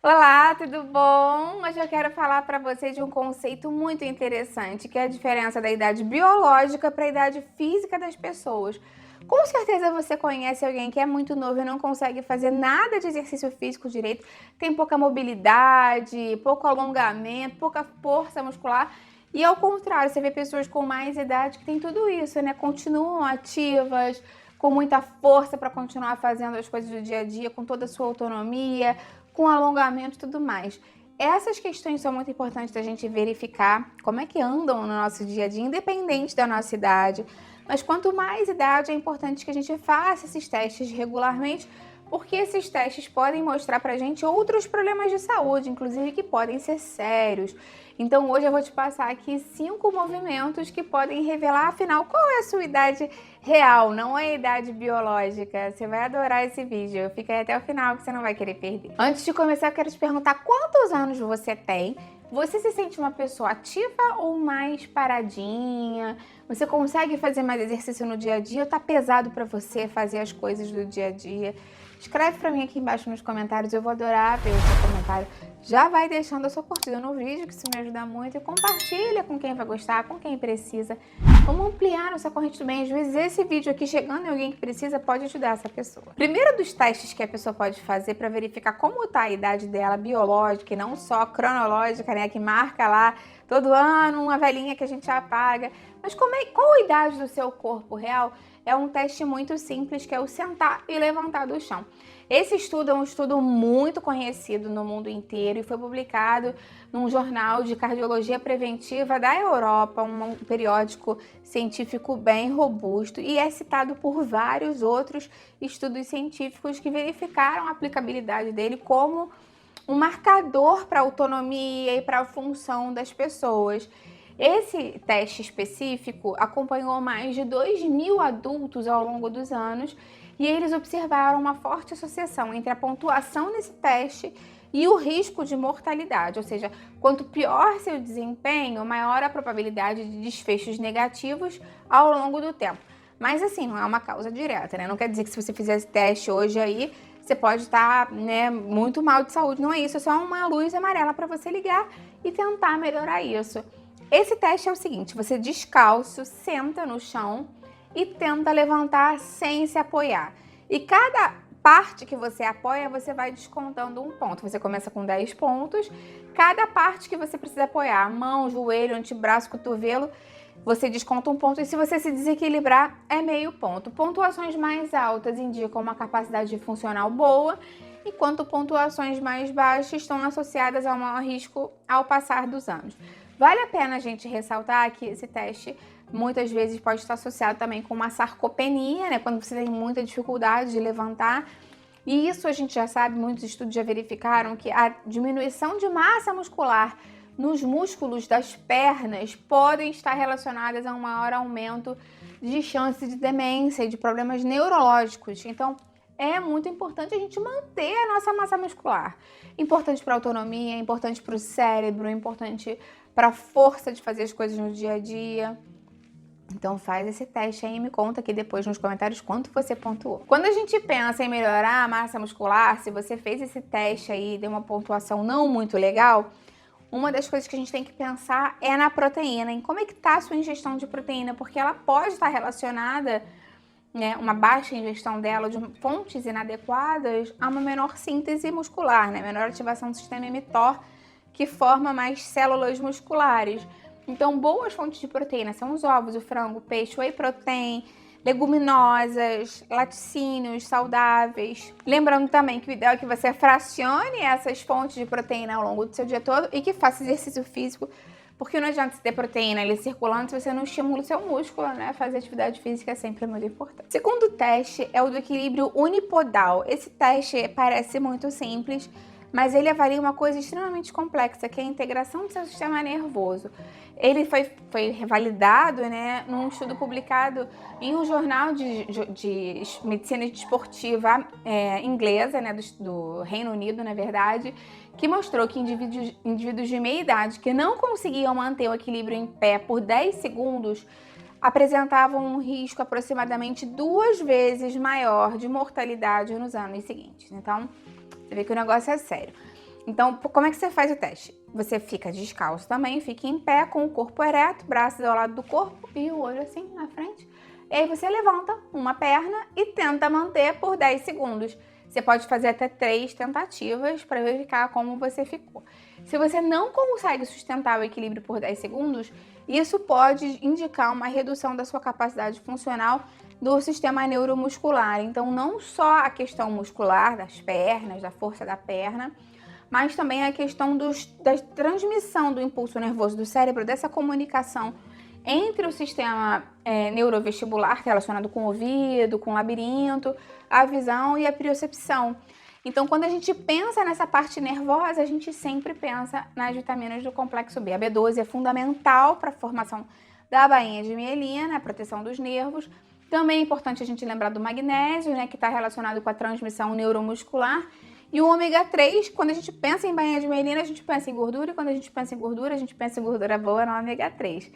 Olá, tudo bom? Hoje eu quero falar para você de um conceito muito interessante, que é a diferença da idade biológica para a idade física das pessoas. Com certeza você conhece alguém que é muito novo e não consegue fazer nada de exercício físico direito, tem pouca mobilidade, pouco alongamento, pouca força muscular. E ao contrário, você vê pessoas com mais idade que têm tudo isso, né? Continuam ativas, com muita força para continuar fazendo as coisas do dia a dia, com toda a sua autonomia, com alongamento e tudo mais. Essas questões são muito importantes da gente verificar como é que andam no nosso dia a dia, independente da nossa idade. Mas quanto mais idade, é importante que a gente faça esses testes regularmente, porque esses testes podem mostrar pra gente outros problemas de saúde, inclusive que podem ser sérios. Então hoje eu vou te passar aqui 5 movimentos que podem revelar, afinal, qual é a sua idade real, não é a idade biológica. Você vai adorar esse vídeo, fica aí até o final que você não vai querer perder. Antes de começar, eu quero te perguntar quantos anos você tem? Você se sente uma pessoa ativa ou mais paradinha? Você consegue fazer mais exercício no dia a dia ou tá pesado para você fazer as coisas do dia a dia? Escreve para mim aqui embaixo nos comentários, eu vou adorar ver o seu comentário. Já vai deixando a sua curtida no vídeo, que isso me ajuda muito, e compartilha com quem vai gostar, com quem precisa. Vamos ampliar nossa corrente do bem. Às vezes esse vídeo aqui chegando em alguém que precisa pode ajudar essa pessoa. Primeiro dos testes que a pessoa pode fazer para verificar como está a idade dela biológica e não só cronológica, né, que marca lá todo ano uma velhinha que a gente apaga. Mas qual a idade do seu corpo real? É um teste muito simples, que é o sentar e levantar do chão. Esse estudo é um estudo muito conhecido no mundo inteiro e foi publicado num jornal de cardiologia preventiva da Europa, um periódico científico bem robusto, e é citado por vários outros estudos científicos que verificaram a aplicabilidade dele como um marcador para a autonomia e para a função das pessoas. Esse teste específico acompanhou mais de 2.000 adultos ao longo dos anos e eles observaram uma forte associação entre a pontuação nesse teste e o risco de mortalidade, ou seja, quanto pior seu desempenho, maior a probabilidade de desfechos negativos ao longo do tempo. Mas assim, não é uma causa direta, né? Não quer dizer que se você fizer esse teste hoje aí, você pode estar, né, muito mal de saúde. Não é isso, é só uma luz amarela para você ligar e tentar melhorar isso. Esse teste é o seguinte: você descalço, senta no chão e tenta levantar sem se apoiar. E cada parte que você apoia, você vai descontando um ponto. Você começa com 10 pontos. Cada parte que você precisa apoiar, mão, joelho, antebraço, cotovelo, você desconta um ponto. E se você se desequilibrar, é meio ponto. Pontuações mais altas indicam uma capacidade funcional boa, enquanto pontuações mais baixas estão associadas a um maior risco ao passar dos anos. Vale a pena a gente ressaltar que esse teste muitas vezes pode estar associado também com uma sarcopenia, né? Quando você tem muita dificuldade de levantar. E isso a gente já sabe, muitos estudos já verificaram que a diminuição de massa muscular nos músculos das pernas podem estar relacionadas a um maior aumento de chance de demência e de problemas neurológicos. Então, é muito importante a gente manter a nossa massa muscular. Importante para a autonomia, importante para o cérebro, importante para a força de fazer as coisas no dia a dia. Então faz esse teste aí e me conta aqui depois nos comentários quanto você pontuou. Quando a gente pensa em melhorar a massa muscular, se você fez esse teste aí e deu uma pontuação não muito legal, uma das coisas que a gente tem que pensar é na proteína, em como é que está a sua ingestão de proteína, porque ela pode estar relacionada, né, uma baixa ingestão dela de fontes inadequadas a uma menor síntese muscular, né, menor ativação do sistema mTOR, que forma mais células musculares. Então, boas fontes de proteína são os ovos, o frango, o peixe, whey protein, leguminosas, laticínios saudáveis. Lembrando também que o ideal é que você fracione essas fontes de proteína ao longo do seu dia todo e que faça exercício físico, porque não adianta você ter proteína ali circulando se você não estimula o seu músculo, né? Fazer atividade física é sempre muito importante. O segundo teste é o do equilíbrio unipodal. Esse teste parece muito simples, mas ele avalia uma coisa extremamente complexa, que é a integração do seu sistema nervoso. Ele foi revalidado, né, num estudo publicado em um jornal de medicina desportiva inglesa, né, do Reino Unido, na verdade, que mostrou que indivíduos de meia idade que não conseguiam manter o equilíbrio em pé por 10 segundos apresentavam um risco aproximadamente 2 vezes maior de mortalidade nos anos seguintes. Então, você vê que o negócio é sério. Então, como é que você faz o teste? Você fica descalço também, fica em pé com o corpo ereto, braços ao lado do corpo e o olho assim na frente. E aí você levanta uma perna e tenta manter por 10 segundos. Você pode fazer até 3 tentativas para verificar como você ficou. Se você não consegue sustentar o equilíbrio por 10 segundos, isso pode indicar uma redução da sua capacidade funcional do sistema neuromuscular. Então, não só a questão muscular das pernas, da força da perna, mas também a questão da transmissão do impulso nervoso do cérebro, dessa comunicação entre o sistema neurovestibular, relacionado com o ouvido, com o labirinto, a visão e a percepção. Então, quando a gente pensa nessa parte nervosa, a gente sempre pensa nas vitaminas do complexo B. A B12 é fundamental para a formação da bainha de mielina, a proteção dos nervos. Também é importante a gente lembrar do magnésio, né, que está relacionado com a transmissão neuromuscular. E o ômega 3, quando a gente pensa em bainha de mielina, a gente pensa em gordura. E quando a gente pensa em gordura, a gente pensa em gordura boa no ômega 3.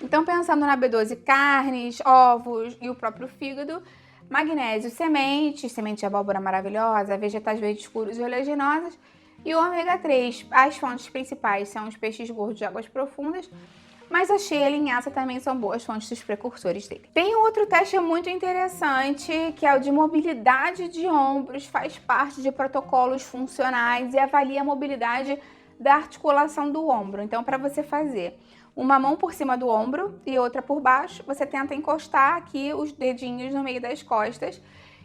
Então, pensando na B12, carnes, ovos e o próprio fígado, magnésio, sementes, semente de abóbora maravilhosa, vegetais verdes escuros e oleaginosas, e o ômega 3. As fontes principais são os peixes gordos de águas profundas, mas a shea e a linhaça também são boas fontes dos precursores dele. Tem outro teste muito interessante, que é o de mobilidade de ombros, faz parte de protocolos funcionais e avalia a mobilidade da articulação do ombro. Então, para você fazer uma mão por cima do ombro e outra por baixo, você tenta encostar aqui os dedinhos no meio das costas.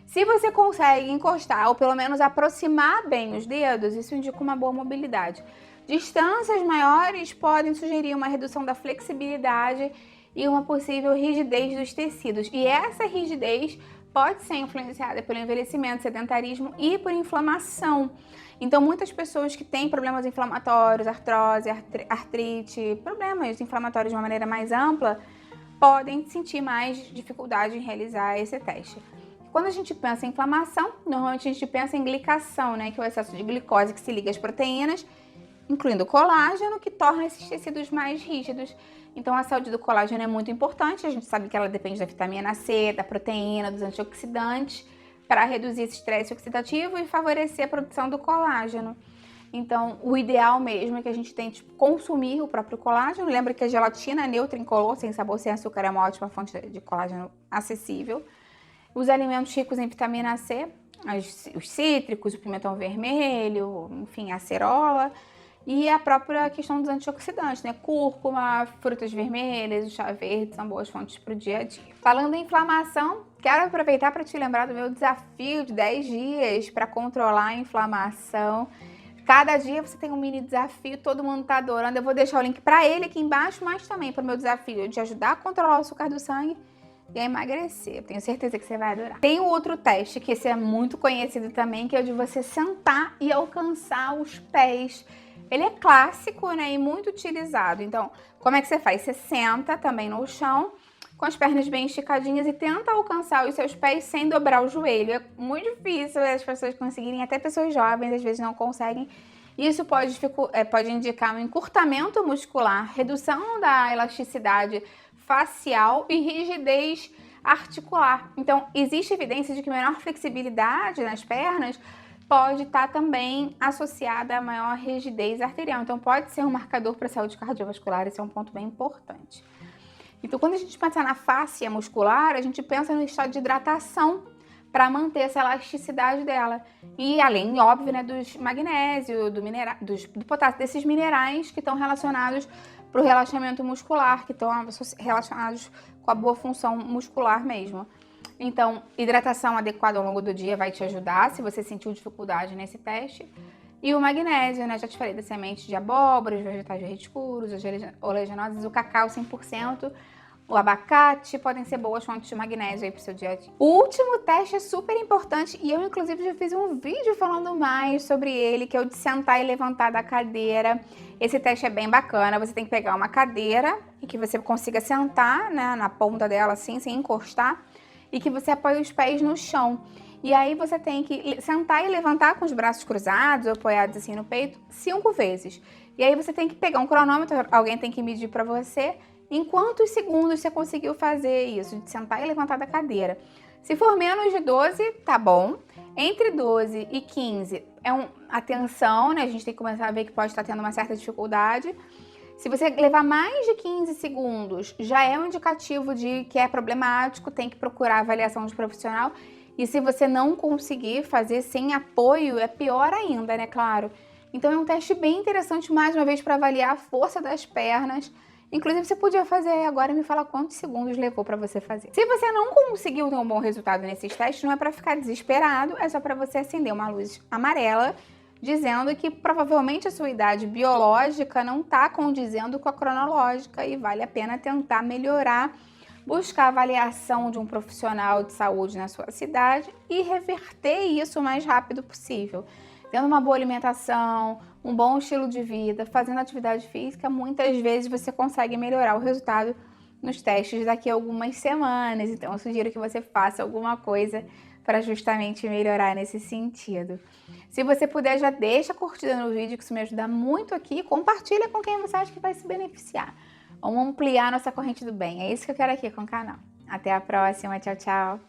Se você consegue encostar ou pelo menos aproximar bem os dedos, isso indica uma boa mobilidade. Distâncias maiores podem sugerir uma redução da flexibilidade e uma possível rigidez dos tecidos. E essa rigidez pode ser influenciada pelo envelhecimento, sedentarismo e por inflamação. Então, muitas pessoas que têm problemas inflamatórios, artrose, artrite, problemas inflamatórios de uma maneira mais ampla, podem sentir mais dificuldade em realizar esse teste. Quando a gente pensa em inflamação, normalmente a gente pensa em glicação, né, que é o excesso de glicose que se liga às proteínas, incluindo o colágeno, que torna esses tecidos mais rígidos. Então, a saúde do colágeno é muito importante. A gente sabe que ela depende da vitamina C, da proteína, dos antioxidantes, para reduzir esse estresse oxidativo e favorecer a produção do colágeno. Então, o ideal mesmo é que a gente tente consumir o próprio colágeno. Lembra que a gelatina neutra, incolor, sem sabor, sem açúcar, é uma ótima fonte de colágeno acessível. Os alimentos ricos em vitamina C, os cítricos, o pimentão vermelho, enfim, a acerola. E a própria questão dos antioxidantes, né? Cúrcuma, frutas vermelhas, o chá verde são boas fontes para o dia a dia. Falando em inflamação, quero aproveitar para te lembrar do meu desafio de 10 dias para controlar a inflamação. Cada dia você tem um mini desafio, todo mundo tá adorando. Eu vou deixar o link para ele aqui embaixo, mas também para o meu desafio de ajudar a controlar o açúcar do sangue e a emagrecer. Eu tenho certeza que você vai adorar. Tem um outro teste, que esse é muito conhecido também, que é o de você sentar e alcançar os pés. Ele é clássico, né, e muito utilizado. Então, como é que você faz? Você senta também no chão, com as pernas bem esticadinhas e tenta alcançar os seus pés sem dobrar o joelho. É muito difícil as pessoas conseguirem, até pessoas jovens às vezes não conseguem. Isso pode indicar um encurtamento muscular, redução da elasticidade facial e rigidez articular. Então, existe evidência de que menor flexibilidade nas pernas pode estar também associada a maior rigidez arterial. Então, pode ser um marcador para a saúde cardiovascular, esse é um ponto bem importante. Então, quando a gente pensa na fáscia muscular, a gente pensa no estado de hidratação para manter essa elasticidade dela. E além, óbvio, né, dos magnésio, do potássio, desses minerais que estão relacionados para o relaxamento muscular, que estão relacionados com a boa função muscular mesmo. Então, hidratação adequada ao longo do dia vai te ajudar, se você sentiu dificuldade nesse teste. E o magnésio, né? Já te falei da semente de abóbora, os vegetais verdes escuros, as oleaginosas, o cacau 100%, o abacate, podem ser boas fontes de magnésio aí pro seu dia a dia. O último teste é super importante e eu, inclusive, já fiz um vídeo falando mais sobre ele, que é o de sentar e levantar da cadeira. Esse teste é bem bacana, você tem que pegar uma cadeira e que você consiga sentar, né, na ponta dela assim, sem encostar, e que você apoie os pés no chão. E aí você tem que sentar e levantar com os braços cruzados, apoiados assim no peito, 5 vezes. E aí você tem que pegar um cronômetro, alguém tem que medir para você em quantos segundos você conseguiu fazer isso, de sentar e levantar da cadeira. Se for menos de 12, tá bom. Entre 12 e 15, atenção, né? A gente tem que começar a ver que pode estar tendo uma certa dificuldade. Se você levar mais de 15 segundos, já é um indicativo de que é problemático, tem que procurar avaliação de profissional. E se você não conseguir fazer sem apoio, é pior ainda, né? Claro. Então é um teste bem interessante, mais uma vez, para avaliar a força das pernas. Inclusive, você podia fazer agora e me falar quantos segundos levou para você fazer. Se você não conseguiu ter um bom resultado nesses testes, não é para ficar desesperado, é só para você acender uma luz amarela, dizendo que provavelmente a sua idade biológica não está condizendo com a cronológica e vale a pena tentar melhorar, buscar a avaliação de um profissional de saúde na sua cidade e reverter isso o mais rápido possível. Tendo uma boa alimentação, um bom estilo de vida, fazendo atividade física, muitas vezes você consegue melhorar o resultado nos testes daqui a algumas semanas. Então, eu sugiro que você faça alguma coisa para justamente melhorar nesse sentido. Se você puder, já deixa a curtida no vídeo, que isso me ajuda muito aqui. Compartilha com quem você acha que vai se beneficiar. Vamos ampliar nossa corrente do bem. É isso que eu quero aqui com o canal. Até a próxima. Tchau, tchau.